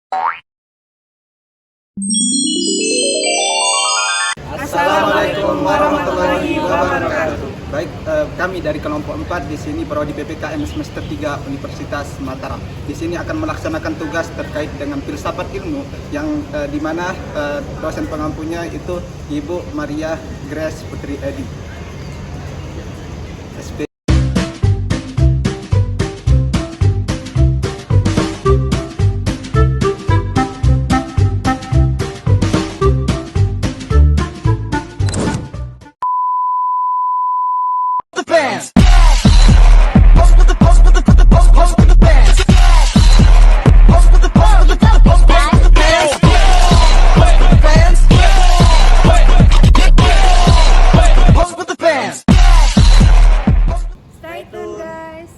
Assalamualaikum warahmatullahi wabarakatuh. Baik, kami dari kelompok 4 di sini Prodi PPKM semester 3 Universitas Mataram. Di sini akan melaksanakan tugas terkait dengan filsafat ilmu yang di mana dosen pengampunya itu Ibu Maria Grace Putri Edi. SP. Stay tuned, guys.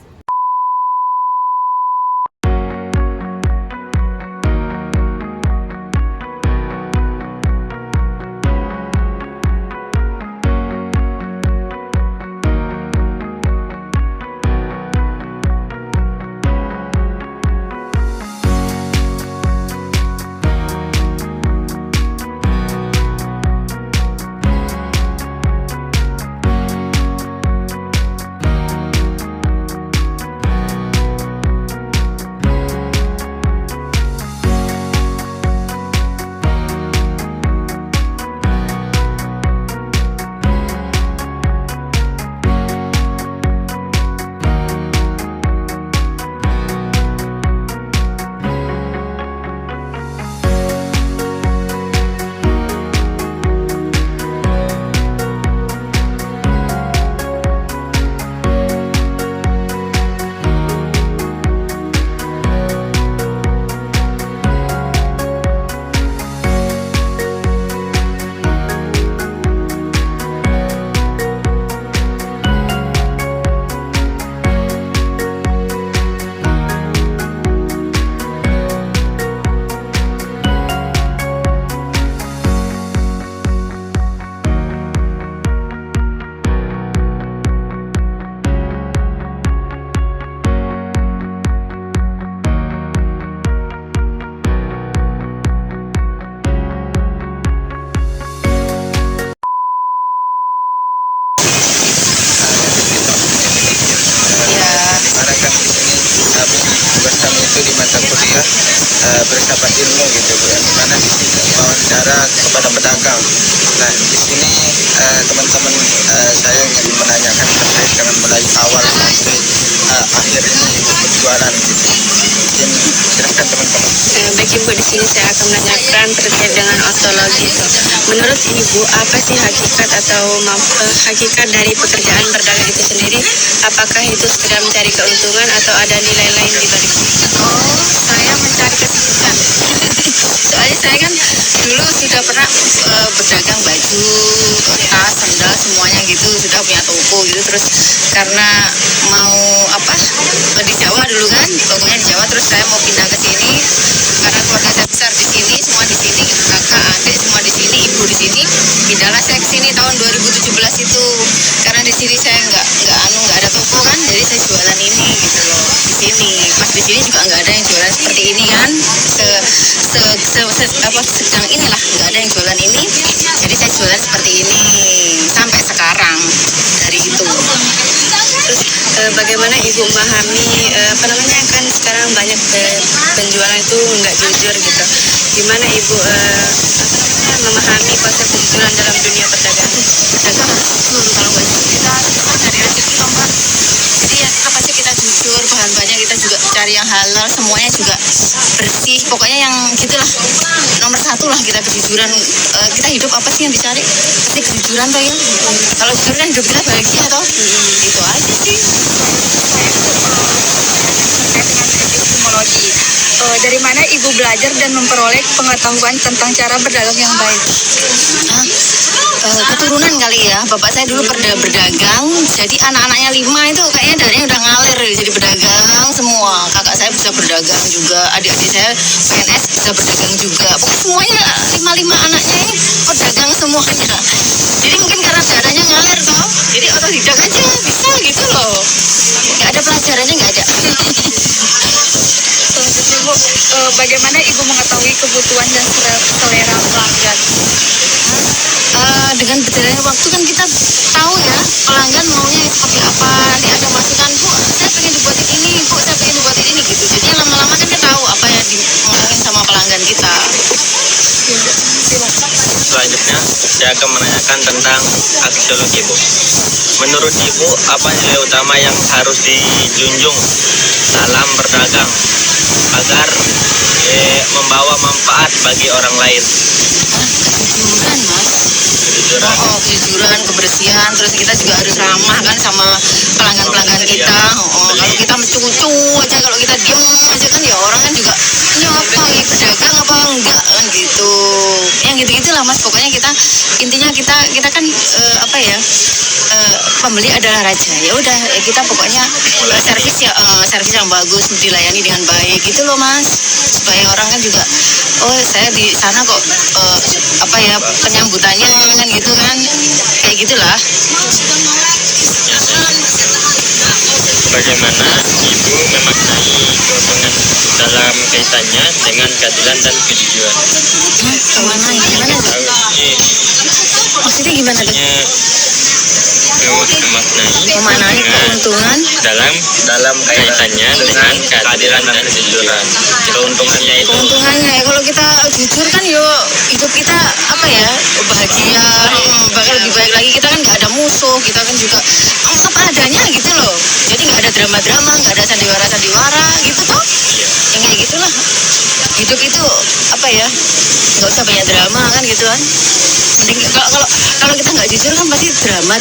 Tugas kami itu di mata kuliah filsafat ilmu gitu Bu, yang dimana di sini wawancara kepada pedagang. Nah di sini teman-teman saya ingin menanyakan terkait dengan mulai awal sampai akhir ini Ibu berjualan gitu. Mungkin silahkan teman-teman. Baik Ibu, di sini saya akan menanyakan terkait dengan ontologi itu. Menurut Ibu, apa sih hakikat atau hakikat dari pekerjaan berdagang itu sendiri? Apakah itu sekedar mencari keuntungan atau ada nilai lain di balik? Oh, saya mencari kesibukan. Soalnya saya kan dulu sudah pernah berdagang baju, tas, sandal, semuanya gitu, sudah punya toko gitu. Terus karena mau di Jawa dulu kan, tokonya di Jawa, terus saya mau pindah ke sini karena keluarga saya besar di sini, semua di sini, kakak, adik semua di sini, ibu di sini. Pindahlah saya ke sini tahun 2017 itu, karena di sini saya nggak ada toko kan, jadi saya jualan ini gitu loh di sini. Pas di sini juga nggak ada yang jualan seperti ini kan, sedang inilah nggak ada yang jualan ini, jadi saya jualan seperti ini sampai sekarang dari itu. Terus bagaimana Ibu memahami kan sekarang banyak penjualan itu nggak jujur gitu. Gimana Ibu memahami konsep kejujuran dalam dunia perdagangan? Kalau nggak jujur kita susah cari rezeki loh Mbak. Jadi ya tetap aja kita jujur, bahan-bahannya kita juga cari yang halal, semuanya juga bersih. Pokoknya yang gitulah, nomor satu lah kita kejujuran. Kita hidup apa sih yang dicari? Pasti kejujuran toh ya. Kalau jujur kan hidup kita bahagia toh. Itu aja sih. Epistemologi. Dari mana Ibu belajar dan memperoleh pengetahuan tentang cara berdagang yang baik? Keturunan kali ya, bapak saya dulu pernah berdagang, jadi anak-anaknya 5 itu kayaknya darinya udah ngalir jadi pedagang semua. Kakak saya bisa berdagang juga, adik-adik saya PNS bisa berdagang juga. Pokoknya semuanya 5 anaknya ini pedagang semuanya. Jadi mungkin karena darahnya ngalir toh, jadi otodidak aja bisa gitu loh. Nggak ada pelajarannya, nggak ada. Selanjutnya Bu, bagaimana Ibu mengetahui kebutuhan dan selera pelanggan? Dengan berjalannya waktu kan kita tahu ya pelanggan maunya seperti apa. Nanti ada masukan, Bu, saya pengen dibuatin ini, Bu, saya pengen dibuatin ini gitu. Jadi lama-lama kan kita tahu apa yang dimauin sama pelanggan kita. Selanjutnya, saya akan menanyakan tentang aksiologi, Bu. Menurut Ibu, apa nilai utama yang harus dijunjung dalam berdagang agar membawa manfaat bagi orang lain? Kejujuran, Mas. Kejujuran. Kejujuran, kebersihan, terus kita juga harus ramah kan sama pelanggan-pelanggan kita. Kalau kita mencucu aja, kalau kita diem aja kan ya orang kan juga ini apa ya, berdagang apa enggak kan gitu. Yang gitu-gitulah Mas. Pokoknya intinya kita kan apa ya, pembeli adalah raja. Ya udah kita pokoknya servis yang bagus, dilayani dengan baik gitu loh Mas. Supaya orang kan juga saya di sana kok apa ya, penyambutannya kan gitu kan, kayak gitulah. Bagaimana Ibu memaknai keuntungan dalam kaitannya dengan keadilan dan kejujuran? Gimana tuh? Maksudnya gimana tuh? Memaknai keuntungan dalam kaitannya dengan keadilan dan kejujuran. Keuntungannya itu. Keuntungannya ya kalau kita jujur kan yo hidup kita apa ya, bahagia, bakal lebih baik lagi. Kita kan nggak ada musuh, kita kan juga apa adanya gitu loh. Jadi nggak ada drama-drama, nggak ada sandiwara-sandiwara gitu toh. Yang kayak gitulah. Hidup itu apa ya, nggak usah banyak drama kan gitu kan. Mending kalau kita nggak jujur kan pasti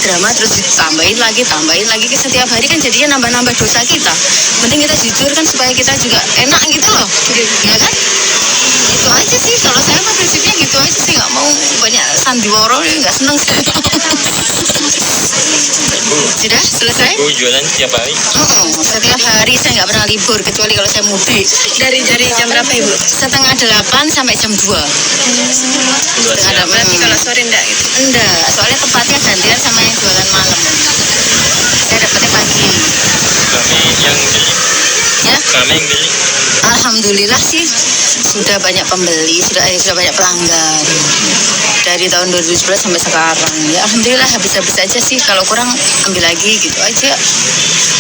drama terus ditambahin lagi setiap hari kan jadinya nambah dosa kita. Mending kita jujur kan supaya kita juga enak gitu loh, ya kan? Itu aja sih kalau saya mah prinsipnya gitu aja sih, nggak mau banyak sandiwara, nggak seneng sih. Sudah selesai? Ibu jualan setiap hari? Setiap hari, saya nggak pernah libur kecuali kalau saya mudik. Dari jam berapa Ibu? 7:30 sampai jam 2. Berarti kalau sore enggak gitu? Enggak, soalnya tempatnya gantian sama yang jualan malam. Saya dapatnya pagi. Kami yang beli. Ya, Kami yang beli. alhamdulillah sih sudah banyak pembeli, sudah banyak pelanggan. Dari tahun 2011 sampai sekarang. Ya alhamdulillah habis-habis aja sih. Kalau kurang ambil lagi gitu aja.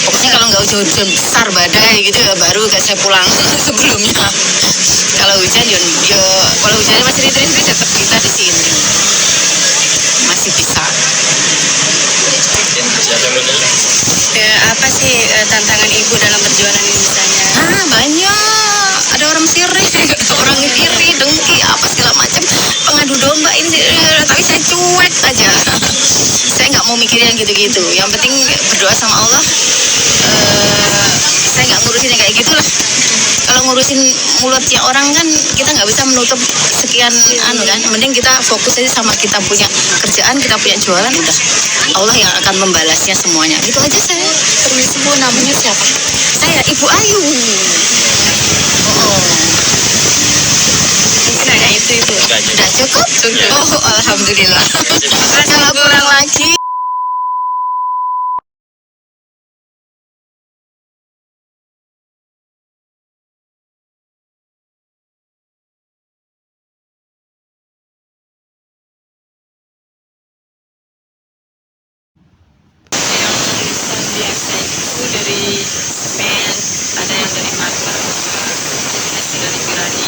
Pokoknya kalau nggak hujan besar badai gitu ya baru kayak saya pulang sebelumnya. Kalau hujan yo kalau hujannya masih rintik-rintik tetap kita di sini. Masih bisa. Siapa yang beli? Apa sih tantangan Ibu dalam berjualan ini misalnya? Banyak. Ada orang sirik, orang iri, dengki, apa segala macam, pengadu domba ini, tapi saya cuek aja. Saya nggak mau mikirin yang gitu-gitu. Yang penting berdoa sama Allah. Saya nggak ngurusin yang kayak gitulah. Kalau ngurusin mulutnya orang kan kita nggak bisa menutup sekian kan. Mending kita fokus aja sama kita punya kerjaan, kita punya jualan, udah. Allah yang akan membalasnya semuanya. Gitu aja saya. Permisi Bu, namanya siapa? Saya Ibu Ayu. Mungkin hanya itu Ibu. Udah cukup? Alhamdulillah. Kalau kurang lagi Dari men, ada yang dari mata, hasil dari Pirani.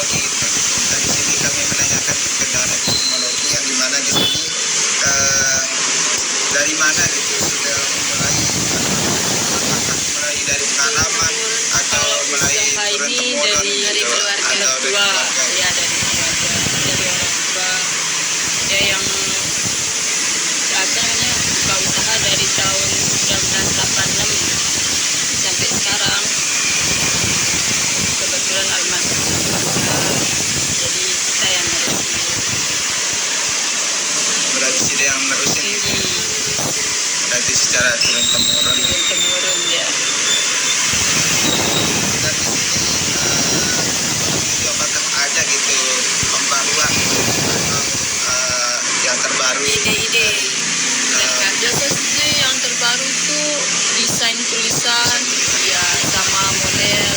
epistemologi gitu. Nah, di sini kami menanyakan terkait dengan epistemologi yang dimana di sini dari mana gitu sudah mulai, apakah mulai dari pengalaman atau mulai turun temurun dari gitu, keluarga atau dari tua, keluarga. ya dari keluarga, dari orang tua, ya yang apa namanya buka usaha dari tahun 1986 sampai sekarang. Kebetulan almarhum sama jadi kita yang nerusin. Berarti sih dia yang nerusin gitu. Berarti secara turun temurun. Temurun ya. Dan di sini itu apakah ada gitu pembaruan atau yang terbaru Ide-ide. Biasanya yang terbaru itu desain tulisan, ya sama model.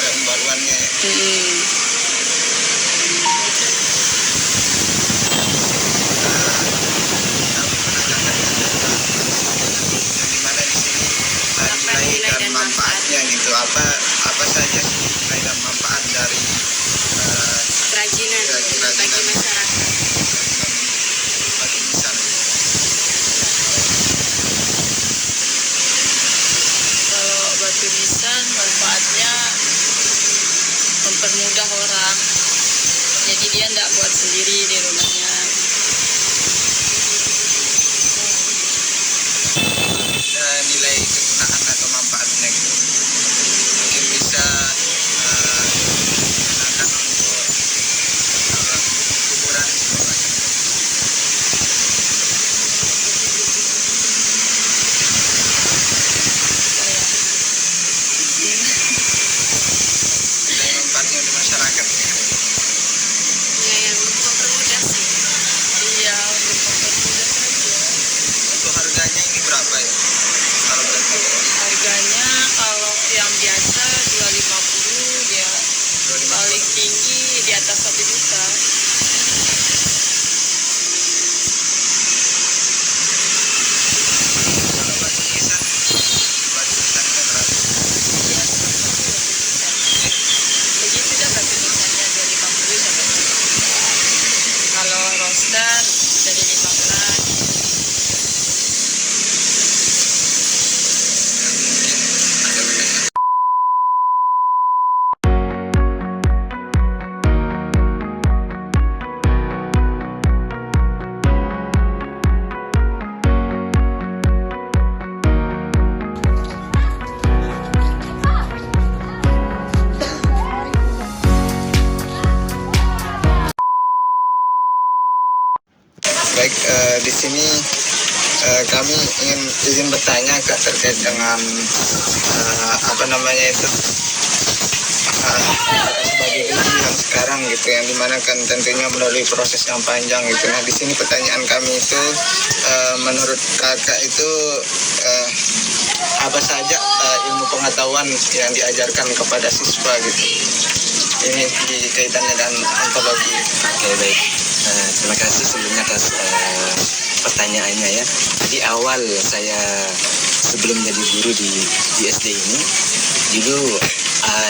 ada pembaruannya ya? Yang dimana di sini nilai dan manfaatnya gitu, apa saja sih nilai dan manfaat dari Kerajinan bagi masyarakat. bagi lisan. Kalau batu nisan manfaatnya mempermudah orang, jadi dia tidak buat sendiri di rumahnya. Nilai kegunaan atau manfaatnya gitu, mungkin bisa digunakan untuk kuburan gitu. Nilai manfaatnya untuk masyarakat. Ya, yang mempermudah sih. Iya, untuk mempermudah saja. Untuk harganya ini berapa ya? Kalau boleh tahu. Harganya kalau yang biasa 250, dia 25. paling tinggi di atas 1 juta. Kalau batu nisan itu berapa? Iya, begitu dah batu nisannya 250 sampai 1 juta. Kalau roster dari 15. Ada bedanya. Baik, di sini kami izin bertanya Kak terkait dengan apa namanya itu sebagai guru yang sekarang gitu, yang dimana kan tentunya melalui proses yang panjang gitu. Nah di sini pertanyaan kami itu menurut Kakak itu apa saja ilmu pengetahuan yang diajarkan kepada siswa gitu? Ini di kaitannya dengan ontologi. Oke, baik. Terima kasih sebelumnya atas pertanyaannya ya. Jadi awal saya sebelum jadi guru di SD ini, dulu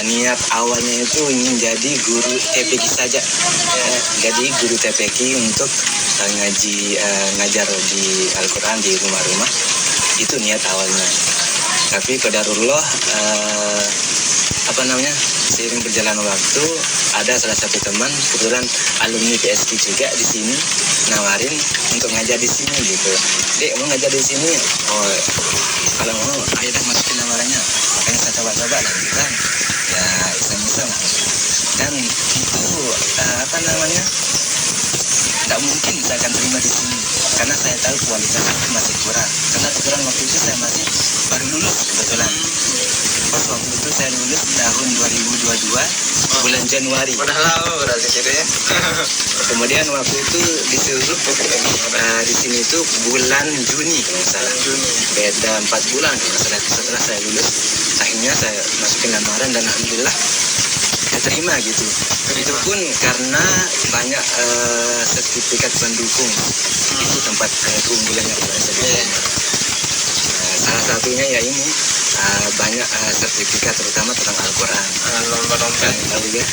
niat awalnya itu ingin jadi guru TPQ saja. Jadi guru TPQ untuk ngajar di Al-Quran di rumah-rumah. Itu niat awalnya. Tapi qadarullah seiring berjalan waktu ada salah satu teman kebetulan alumni PSK juga di sini nawarin untuk ngajar di sini gitu. Dek, mau ngajar di sini? Oh, kalau mau ayo dah masukin lamarannya. Makanya saya coba-coba lah gitu kan. Ya iseng-iseng. Dan itu nggak mungkin saya akan terima di sini karena saya tahu kualitasnya masih kurang. Karena kebetulan waktu itu saya masih baru lulus kebetulan. Pas waktu itu saya lulus tahun 2022 bulan Januari. Udah lama berarti gitu ya. Kemudian waktu itu disuruh di sini itu bulan Juni kalau nggak salah. Beda 4 bulan kalau nggak salah setelah saya lulus. Akhirnya saya masukin lamaran dan alhamdulillah saya terima gitu. Itu pun karena banyak sertifikat pendukung. Itu tempat keunggulannya kalau saya bilang. Salah satunya ya ini banyak sertifikat terutama tentang Al-Quran. Lomba-lomba. Kan tahu ya,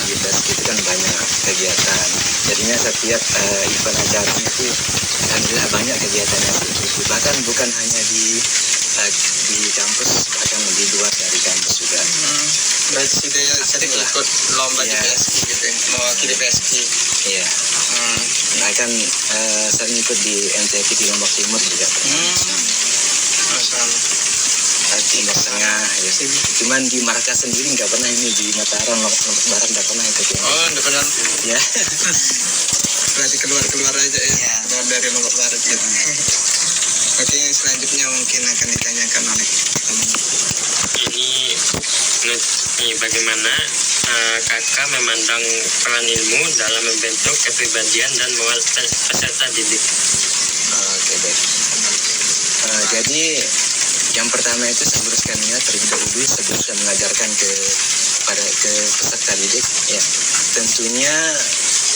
di basket itu kan banyak kegiatan. Jadinya setiap event acara itu alhamdulillah banyak kegiatannya. Bahkan bukan hanya di kampus, bahkan di luar dari kampus juga. Berarti sudah sering ikut lomba di Iya. PSK gitu ya, mewakili PSK. Iya. Bahkan sering ikut di MTQ di Lombok Timur juga. Masalah. Timur Tengah ya. Cuman di Markas sendiri nggak pernah, ini di Mataram Lombok Barat nggak pernah ikut ini. Oh, udah pernah. Ya. Berarti keluar aja ya, keluar dari Lombok Barat gitu. Oke, yang selanjutnya mungkin akan ditanyakan oleh teman. Ini bagaimana kakak memandang peran ilmu dalam membentuk kepribadian dan moral peserta didik. Oke, baik. Jadi yang pertama itu saya luruskan niat terlebih dahulu sebelum saya mengajarkan ke peserta didik. Ya, tentunya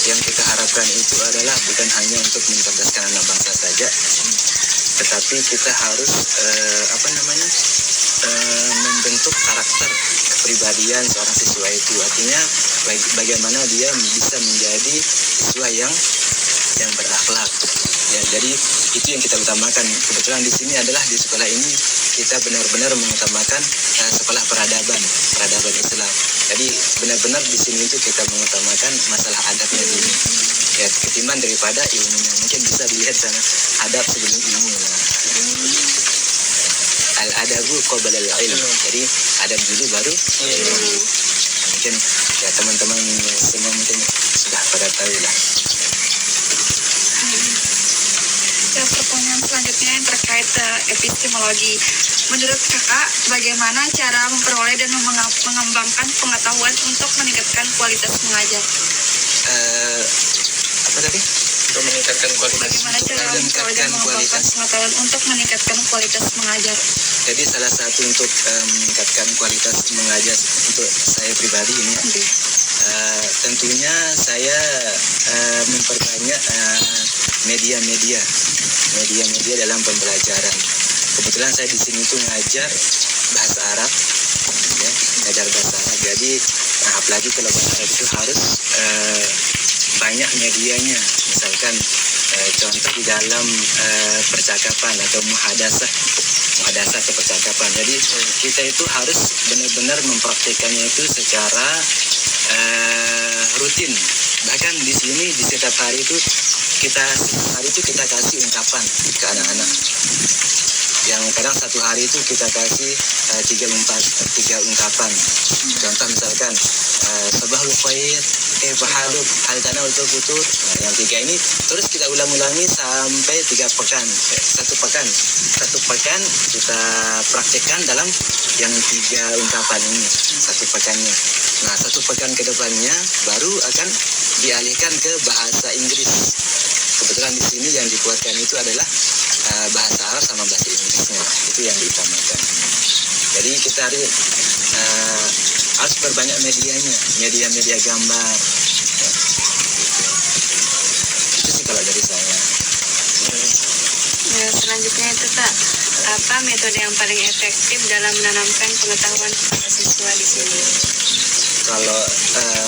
yang kita harapkan itu adalah bukan hanya untuk mencerdaskan anak bangsa saja, tetapi kita harus membentuk karakter kepribadian seorang siswa itu. Artinya bagaimana dia bisa menjadi siswa yang berakhlak. Ya, jadi itu yang kita utamakan. Kebetulan di sini adalah di sekolah ini kita benar-benar mengutamakan sekolah peradaban Islam. Jadi benar-benar di sini itu kita mengutamakan masalah adabnya dulu. Ya, ketimbang daripada ilmunya. Mungkin bisa dilihat sana adab sebelum ilmu. Nah, al-adabu qabla al-ilm. Jadi adab dulu baru ilmu. Mungkin ya teman-teman semua mungkin sudah pada tahu lah. Ya, pertanyaan selanjutnya yang terkait epistemologi. Menurut kakak, bagaimana cara memperoleh dan mengembangkan pengetahuan untuk meningkatkan kualitas mengajar? Apa tadi? Untuk meningkatkan kualitas. Bagaimana cara memperoleh dan mengembangkan pengetahuan untuk meningkatkan kualitas mengajar? Jadi salah satu untuk meningkatkan kualitas mengajar untuk saya pribadi ini ya, tentunya saya memperbanyak media-media dalam pembelajaran. Kebetulan saya di sini tuh ngajar bahasa Arab, ya, ngajar bahasa Arab. Jadi apalagi kalau bahasa Arab itu harus banyak medianya. Misalkan contoh di dalam percakapan atau muhadasah ke percakapan. Jadi kita itu harus benar-benar mempraktikannya itu secara rutin. Bahkan di sini di setiap hari itu kita kasih ungkapan ke anak-anak. Yang kadang satu hari itu kita kasih tiga ungkapan. Contoh misalkan sabahul khair, haluk, hal tanah untuk futur. Nah, yang tiga ini terus kita ulang-ulangi sampai 3 pekan. Satu pekan kita praktekkan dalam yang 3 ungkapan ini. Satu pekannya. Nah, 1 pekan ke depannya baru akan dialihkan ke bahasa Inggris. Kebetulan di sini yang dibuatkan itu adalah bahasa Arab sama bahasa Inggrisnya. Itu yang diutamakan. Jadi kita harus berbanyak medianya, media gambar. Ya. Itu sih kalau dari saya. Ya, selanjutnya itu Kak, apa metode yang paling efektif dalam menanamkan pengetahuan kepada siswa di sini? Kalau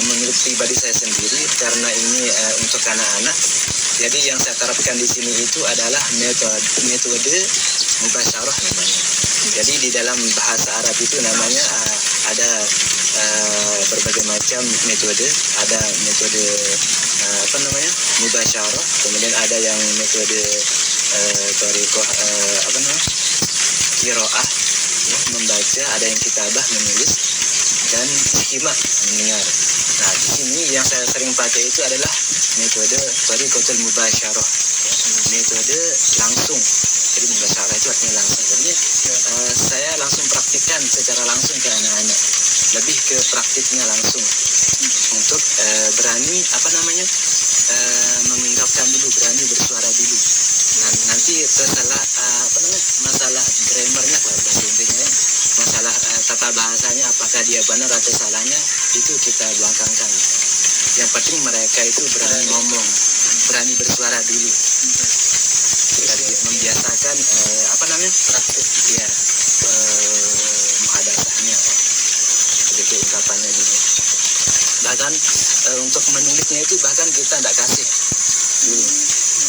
menurut pribadi saya sendiri, karena ini untuk anak-anak, jadi yang saya terapkan di sini itu adalah metode mubasyarah namanya. Jadi di dalam bahasa Arab itu namanya ada berbagai macam metode. Ada metode mubasyarah, kemudian ada yang metode thariqah qiraah, ya, membaca, ada yang kitabah, menulis, dan istimak, mendengar. Nah, di sini yang saya sering pakai itu adalah metode thariqatul mubasyarah, ya, metode langsung. Jadi mubasyarah itu artinya langsung. Jadi saya langsung praktikkan secara langsung ke anak-anak, lebih ke praktiknya langsung untuk berani mengungkapkan dulu, berani bersuara dulu. Nanti masalah grammarnya lah, bahasa Inggrisnya, masalah tata bahasanya, apakah dia benar atau salahnya, itu kita belakangkan. Yang penting mereka itu berani ngomong, berani bersuara dulu. Kita membiasakan praktik, ya, bahkan untuk menulisnya itu bahkan kita tidak kasih dulu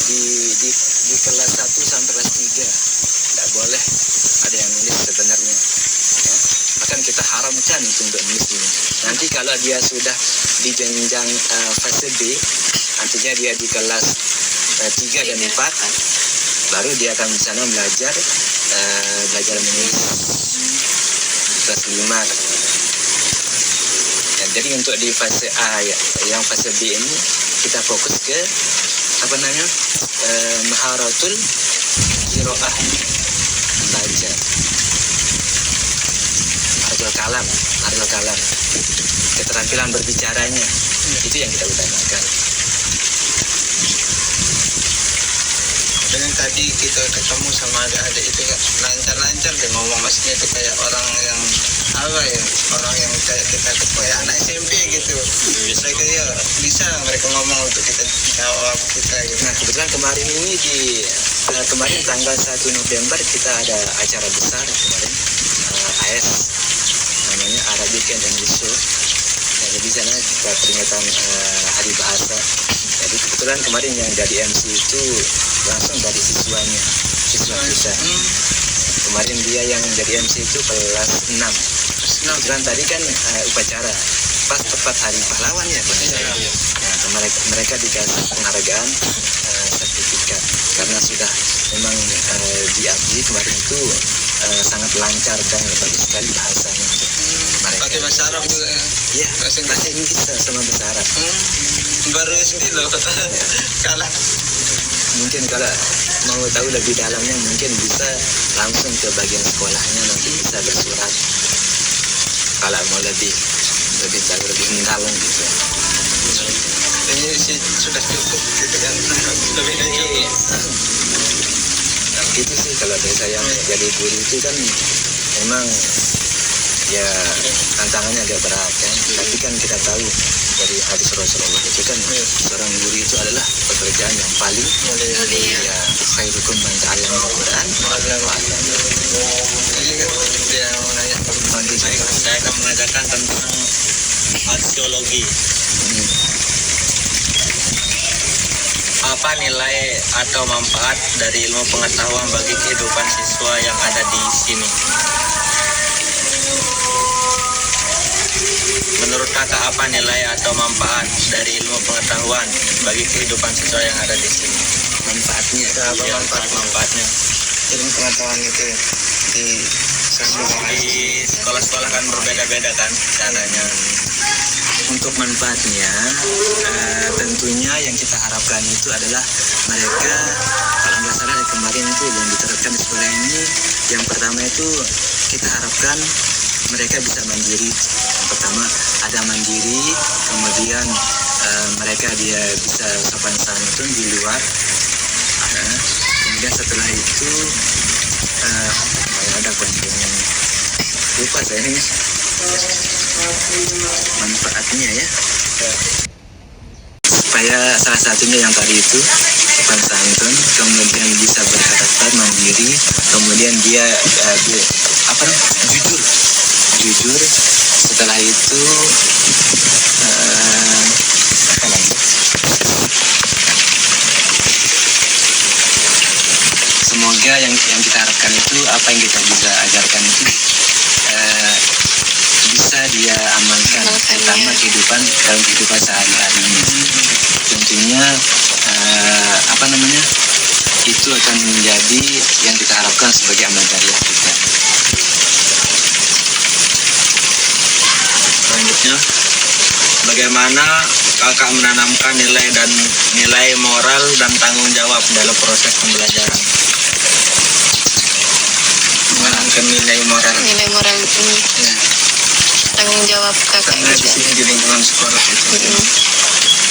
di kelas 1 sampai kelas 3 tidak boleh ada yang nulis sebenarnya ya. Bahkan kita haramkan itu untuk nulis dulu. Nanti kalau dia sudah di jenjang fase B, nantinya dia di kelas 3 dan 4, baru dia akan di sana belajar menulis kelas 5. Ya, jadi untuk di fase A ya, yang fase B ini kita fokus ke maharatul qiraah, membaca, ardul kalam, keterampilan berbicaranya, itu yang kita utamakan. Dengan tadi kita ketemu sama adik-adik itu lancar-lancar dia ngomong, maksudnya itu kayak orang yang orang yang kayak kita kayak anak SMP gitu. Mereka ya bisa mereka ngomong untuk kita jawab kita gitu. Nah kebetulan kemarin ini kemarin tanggal 1 November kita ada acara besar kemarin, AS namanya Arabic and English Show. Nah, jadi sana kita peringatan Hari Bahasa. Jadi kebetulan kemarin yang jadi MC itu langsung dari siswa kita. Kemarin dia yang jadi MC itu kelas 6. Kebetulan tadi kan upacara pas tepat Hari Pahlawan ya. Nah, mereka dikasih penghargaan sertifikat karena sudah memang diabdi kemarin itu sangat lancar dan bagus sekali bahasanya untuk mereka. Pakai bahasa Arab juga ya? Iya, bahasa Inggris sama bahasa Arab. Baru SD loh, kalah. Mungkin kalau mau tahu lebih dalamnya mungkin bisa langsung ke bagian sekolahnya, nanti bisa bersurat kalau mau lebih tahu lebih mendalam gitu. Ini sih sudah cukup gitu kan, lebih dari cukup. Nah, gitu sih kalau dari saya jadi guru itu kan memang ya tantangannya agak berat kan, tapi kan kita tahu dari hadis Rasulullah itu kan seorang guru itu adalah pekerjaan yang paling mulia. Ya, khairukum man ta'allama al-Qur'an wa 'allama. Jadi kan dia mau nanya Saya akan mengajarkan tentang arkeologi. Apa nilai atau manfaat dari ilmu pengetahuan bagi kehidupan siswa yang ada di sini? Menurut kakak apa nilai atau manfaat dari ilmu pengetahuan bagi kehidupan siswa yang ada di sini? Manfaatnya Ya, manfaatnya. ilmu pengetahuan itu di Di sekolah-sekolah kan berbeda-beda kan caranya. untuk manfaatnya tentunya yang kita harapkan itu adalah mereka, kalau nggak salah kemarin itu yang diterapkan di sekolah ini, yang pertama itu kita harapkan mereka bisa mandiri. Yang pertama ada mandiri, kemudian mereka dia bisa sopan santun di luar. Kemudian setelah itu ada kontennya, lupa saya ini manfaatnya ya, supaya salah satunya yang tadi itu sopan santun, kemudian bisa berkarakter mandiri, kemudian dia jujur. Setelah itu apa lagi? Semoga yang kita harapkan itu, apa yang kita bisa ajarkan itu bisa dia amalkan terutama dalam kehidupan sehari-hari. Tentunya itu akan menjadi yang kita harapkan sebagai amal jariah kita. Selanjutnya, bagaimana kakak menanamkan nilai moral dan tanggung jawab dalam proses pembelajaran? menanamkan nilai moral ini ya. tanggung jawab kakak Karena di juga. sini di lingkungan sekolah itu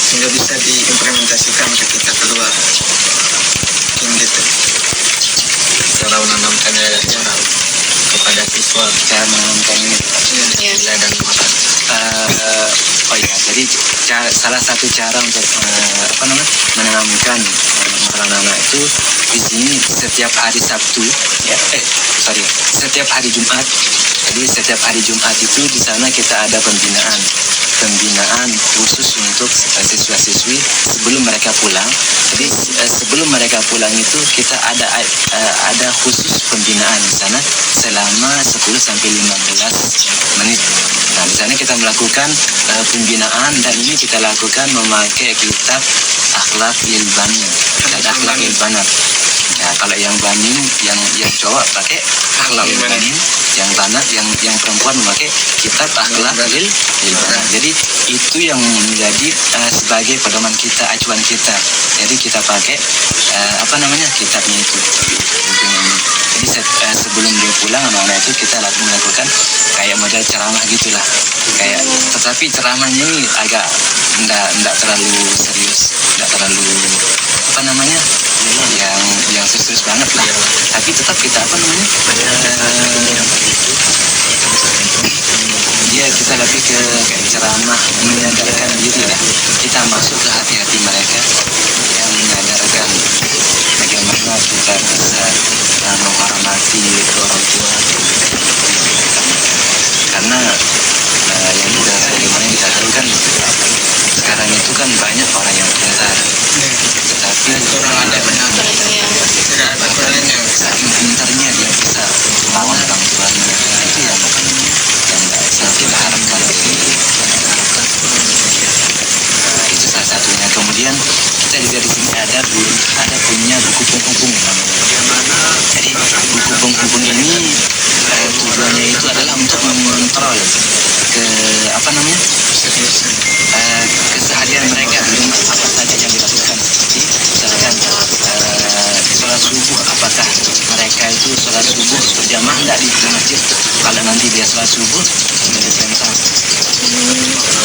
sehingga bisa diimplementasikan ketika keluar gitu. Cara menanamkan nilai moral kepada siswa, Cara menanamkan nilai dan moral. Jadi salah satu cara untuk menanamkan moral anak itu di sini setiap hari Sabtu setiap hari Jumat. Jadi setiap hari Jumat itu di sana kita ada pembinaan pembinaan khusus untuk siswa-siswi sebelum mereka pulang. Jadi sebelum mereka pulang itu kita ada khusus pembinaan di sana selama 10 sampai 15 menit. Nah, di sana kita melakukan pembinaan, dan ini kita lakukan memakai kitab Akhlak Ilbani dan Akhlak Ilbanat. Ya, kalau yang banin, yang cowok pakai Akhlak Ilbanin, yang banat, yang perempuan memakai kitab Akhlak Ilbanat. Jadi itu yang menjadi sebagai pedoman kita, acuan kita. Jadi kita pakai kitabnya itu. Jadi sebelum dia pulang, anak-anak itu kita melakukan kayak model ceramah gitulah. Tetapi ceramahnya ini agak enggak terlalu serius, enggak terlalu yang serius banget lah. Tapi tetap kita kita lebih ke kayak ceramah, menyadarkan diri lah. Kita masuk ke hati-hati mereka, yang menyadarkan bagaimana kita bisa menghormati orang tua. Karena yang udah bagaimana kita tahu kan, sekarang itu kan banyak orang yang pintar, tetapi orang ada benar tidak ada orangnya saking pintarnya dia bisa melawan orang tuanya. Itu yang sangat kita harapkan. Itu salah satunya. Kemudian kita juga di sini ada punya buku penghubung namanya. Jadi buku penghubung ini tujuannya itu adalah untuk mengontrol keseharian mereka, apa saja yang dilakukan. Seperti misalkan sholat subuh, apakah mereka itu sholat subuh berjamaah tidak di masjid. Kalau nanti dia sholat subuh ditentang.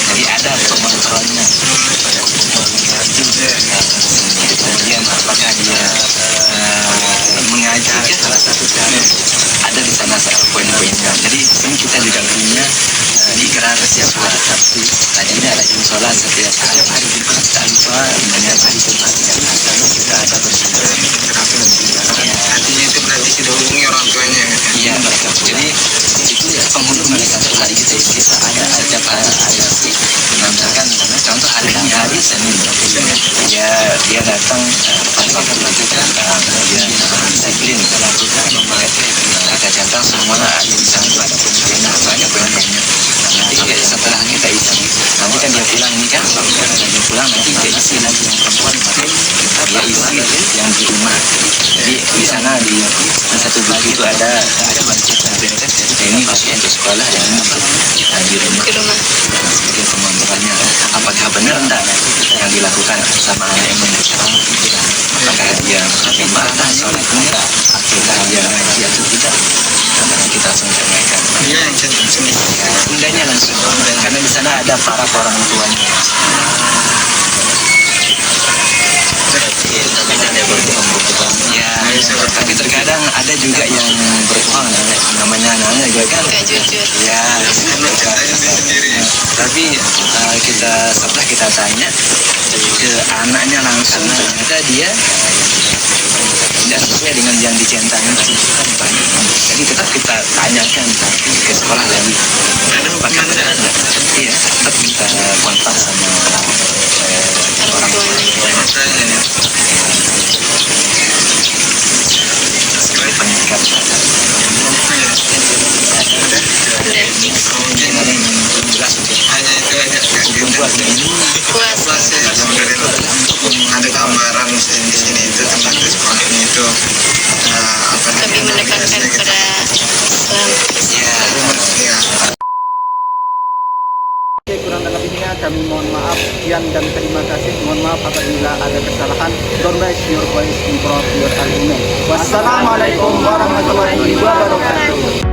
Jadi ada pengontrolnya. Kemudian apakah dia mengaji, salah satu cara ada di sana poin-poinnya. Jadi sini kita juga punya ikrar setiap hari Sabtu. Tadinya ada sholat setiap hari Jumat, tak lupa banyak hari Jumat kita ada bersama. Artinya itu berarti sudah hubungi orang tuanya. Iya, mereka. Jadi itu penghulu mereka hari kita ada setiap hari isi. Misalkan contoh hari Senin, dia datang kemudian disiplin kita centang semua di sana itu ada poin-poinnya. Nanti setelah kita isi, nanti kan dia pulang nih kan, dia pulang nanti dia isi lagi yang perempuan, dia isi yang di rumah. Jadi di sana di satu buku itu ada kita. Ini khusus untuk sekolah dan ini untuk di rumah. Sebagai pengontrolannya, apakah benar enggak yang dilakukan sama anak yang mencerah? Apakah dia membantah sholatnya, apakah dia ngaji atau tidak? Kita langsung tanyakan. Undangnya langsung, karena di sana ada para orang tuanya. Ya, tapi terkadang ada juga yang berbohong, namanya juga kan. Ya, tapi setelah kita tanya ke anaknya langsung, ternyata dia tidak sesuai dengan yang dicentang itu. Jadi tetap kita tanyakan ke sekolah lagi. Apakah benar? Iya, tetap kita kontak sama orang tuanya. Penyikat. Hanya itu aja. Ada gambaran di sini itu tentang sekolahnya itu lebih menekankan pada Kurang lebihnya kami mohon maaf, sekian dan terima kasih. Mohon maaf apabila ada kesalahan. Don't raise your voice, improve your argument. Wassalamualaikum warahmatullahi wabarakatuh.